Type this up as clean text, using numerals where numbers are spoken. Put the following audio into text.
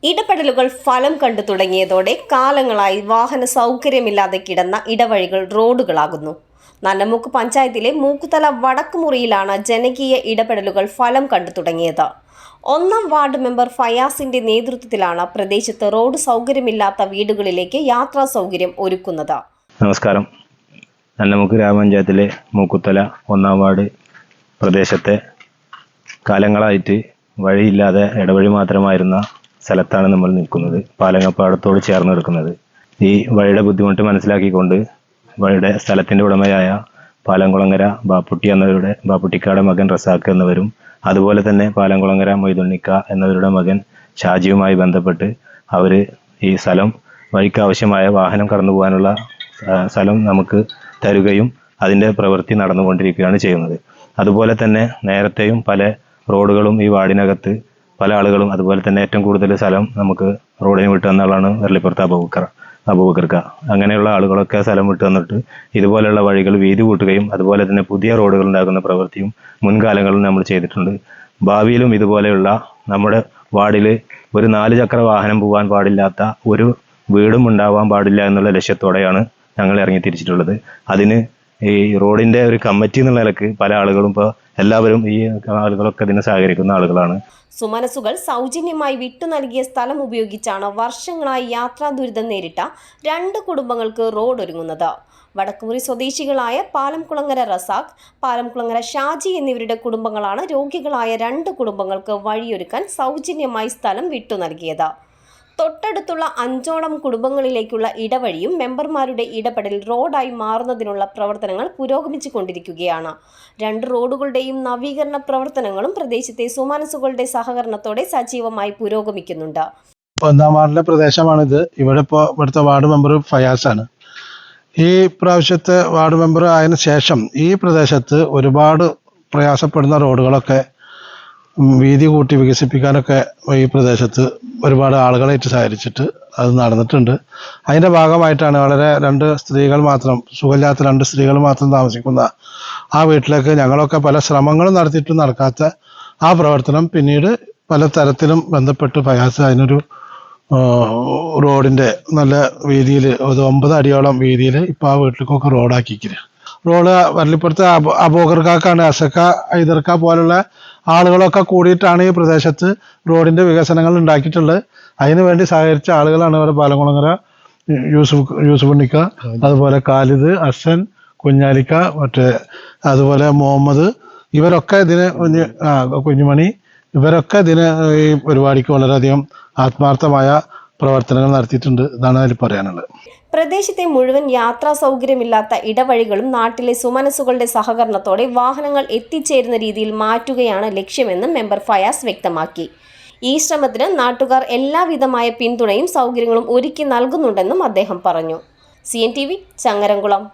ഇടപെടലുകൾ ഫലം കണ്ടു തുടങ്ങിയതോടെ കാലങ്ങളായി വാഹന സൗകര്യമില്ലാതെ കിടന്ന ഇടവഴികൾ റോഡുകളാകുന്നു. നന്നമുക്ക് പഞ്ചായത്തിലെ മൂക്കുതല വടക്കുമുറിയിലാണ് ജനകീയ ഇടപെടലുകൾ ഫലം കണ്ടു തുടങ്ങിയത്. 1-ാം വാർഡ് മെമ്പർ ഫയാസിന്റെ നേതൃത്വത്തിലാണ് പ്രദേശത്ത് റോഡ് സൗകര്യമില്ലാത്ത വീടുകളിലേക്ക് യാത്രാ സൗകര്യം ഒരുക്കുന്നത്. നമസ്കാരം. നന്നമുക്ക് ഗ്രാമപഞ്ചായത്തിലെ മൂക്കുതല 1-ാം വാർഡ് പ്രദേശത്തെ കാലങ്ങളായിട്ട് വഴിയില്ലാതെ ഇടവഴി മാത്രമായിരുന്ന സ്ഥലത്താണ് നമ്മൾ നിൽക്കുന്നത്. പാലങ്ങപ്പാടത്തോട് ചേർന്ന് നിൽക്കുന്നത്. ഈ വഴിയുടെ ബുദ്ധിമുട്ട് മനസ്സിലാക്കിക്കൊണ്ട് വഴിയുടെ സ്ഥലത്തിൻ്റെ ഉടമയായ പാലംകുളങ്ങര ബാപ്പുട്ടിക്കാട് മകൻ റസാഖ് എന്നിവരും അതുപോലെ തന്നെ പാലംകുളങ്ങര മൊയ്തുണ്ണിക്ക എന്നവരുടെ മകൻ ഷാജിയുമായി ബന്ധപ്പെട്ട് അവർ ഈ സ്ഥലം വഴിക്ക് ആവശ്യമായ വാഹനം കടന്നു പോകാനുള്ള സ്ഥലം നമുക്ക് തരുകയും അതിൻ്റെ പ്രവൃത്തി നടന്നുകൊണ്ടിരിക്കുകയാണ് ചെയ്യുന്നത്. അതുപോലെ തന്നെ നേരത്തെയും പല റോഡുകളും ഈ വാർഡിനകത്ത് പല ആളുകളും അതുപോലെ തന്നെ ഏറ്റവും കൂടുതൽ സ്ഥലം നമുക്ക് റോഡിന് വിട്ടു തന്നാളാണ് വെള്ളിപ്പുറത്ത് അബൂബക്കർക്ക. അങ്ങനെയുള്ള ആളുകളൊക്കെ സ്ഥലം വിട്ടു തന്നിട്ട് ഇതുപോലെയുള്ള വഴികൾ വീതി കൂട്ടുകയും അതുപോലെ തന്നെ പുതിയ റോഡുകൾ ഉണ്ടാക്കുന്ന പ്രവൃത്തിയും മുൻകാലങ്ങളിൽ നമ്മൾ ചെയ്തിട്ടുണ്ട്. ഭാവിയിലും ഇതുപോലെയുള്ള നമ്മുടെ വാർഡിൽ ഒരു 4 ചക്ര വാഹനം പോകാൻ പാടില്ലാത്ത ഒരു വീടും ഉണ്ടാവാൻ പാടില്ല എന്നുള്ള ലക്ഷ്യത്തോടെയാണ് ഞങ്ങൾ ഇറങ്ങി തിരിച്ചിട്ടുള്ളത്. അതിന് ഈ റോഡിൻ്റെ ഒരു കമ്മിറ്റി എന്നുള്ള നിലക്ക് പല ആളുകളും ഇപ്പോൾ എല്ലാവരും ഈ ആളുകളൊക്കെ ഇതിനെ സഹകരിക്കുന്ന ആളുകളാണ്. സുമനസുകൾ സൗജന്യമായി വിട്ടു നൽകിയ സ്ഥലം ഉപയോഗിച്ചാണ് വർഷങ്ങളായി യാത്രാ ദുരിതം നേരിട്ട 2 കുടുംബങ്ങൾക്ക് റോഡ് ഒരുങ്ങുന്നത്. വടക്കുമുറി സ്വദേശികളായ പാലംകുളങ്ങര റസാഖ്, പാലംകുളങ്ങര ഷാജി എന്നിവരുടെ കുടുംബങ്ങളാണ് രോഗികളായ 2 കുടുംബങ്ങൾക്ക് വഴിയൊരുക്കാൻ സൗജന്യമായി സ്ഥലം വിട്ടു നൽകിയത്. തൊട്ടടുത്തുള്ള 5ഓളം കുടുംബങ്ങളിലേക്കുള്ള ഇടവഴിയും മെമ്പർമാരുടെ ഇടപെടൽ റോഡായി മാറുന്നതിനുള്ള പ്രവർത്തനങ്ങൾ പുരോഗമിച്ചു കൊണ്ടിരിക്കുകയാണ്. 2 റോഡുകളുടെയും നവീകരണ പ്രവർത്തനങ്ങളും പ്രദേശത്തെ സുമനസുകളുടെ സഹകരണത്തോടെ സജീവമായി പുരോഗമിക്കുന്നുണ്ട്. 1-ാം വാർഡിലെ പ്രദേശമാണിത്. ഇവിടുത്തെ വാർഡ് മെമ്പർ ഫയാസാണ്. ഈ പ്രാവശ്യത്തെ വാർഡ് മെമ്പർ ആയതിനു ശേഷം ഈ പ്രദേശത്ത് ഒരുപാട് പ്രയാസപ്പെടുന്ന റോഡുകളൊക്കെ വീതി കൂട്ടി വികസിപ്പിക്കാനൊക്കെ ഈ പ്രദേശത്ത് ഒരുപാട് ആളുകളായിട്ട് സഹകരിച്ചിട്ട് അത് നടന്നിട്ടുണ്ട്. അതിൻ്റെ ഭാഗമായിട്ടാണ് വളരെ 2 സ്ത്രീകൾ മാത്രം, സുഖമില്ലാത്ത 2 സ്ത്രീകൾ മാത്രം താമസിക്കുന്ന ആ വീട്ടിലേക്ക് ഞങ്ങളൊക്കെ പല ശ്രമങ്ങളും നടത്തിയിട്ടും നടക്കാത്ത ആ പ്രവർത്തനം പിന്നീട് പല തരത്തിലും ബന്ധപ്പെട്ട് ഫയാസ് അതിനൊരു റോഡിൻ്റെ നല്ല വീതിയിൽ 9 അടിയോളം വീതിയിൽ ഇപ്പോൾ ആ വീട്ടിലേക്കൊക്കെ റോഡാക്കിയിരിക്കുക. റോഡ് വള്ളിപ്പുറത്ത് അബൂബക്കർക്കാണ്, അസക്ക, ഹൈദർക്ക പോലുള്ള ആളുകളൊക്കെ കൂടിയിട്ടാണ് ഈ പ്രദേശത്ത് റോഡിൻ്റെ വികസനങ്ങൾ ഉണ്ടാക്കിയിട്ടുള്ളത്. അതിനു വേണ്ടി സഹകരിച്ച ആളുകളാണ് ഇവിടെ പാലംകുളങ്ങര യൂസുഫുണ്ണിക്ക, അതുപോലെ ഖാലിദ്, ഹസൻ, കുഞ്ഞാലിക്ക, അതുപോലെ മുഹമ്മദ്, ഇവരൊക്കെ ഇതിന് കുഞ്ഞുമണി, ഇവരൊക്കെ ഇതിന് ഈ പരിപാടിക്ക് വളരെയധികം ആത്മാർത്ഥമായ പ്രവർത്തനങ്ങൾ നടത്തിയിട്ടുണ്ട്. ഇതാണ് അതിൽ പറയാനുള്ളത്. പ്രദേശത്തെ മുഴുവൻ യാത്രാ സൗകര്യമില്ലാത്ത ഇടവഴികളും നാട്ടിലെ സുമനസുകളുടെ സഹകരണത്തോടെ വാഹനങ്ങൾ എത്തിച്ചേരുന്ന രീതിയിൽ മാറ്റുകയാണ് ലക്ഷ്യമെന്ന് മെമ്പർ ഫയാസ് വ്യക്തമാക്കി. ഈ ശ്രമത്തിന് നാട്ടുകാർ എല്ലാവിധമായ പിന്തുണയും സൗകര്യങ്ങളും ഒരുക്കി നൽകുന്നുണ്ടെന്നും അദ്ദേഹം പറഞ്ഞു. CNTV ചങ്ങരംകുളം.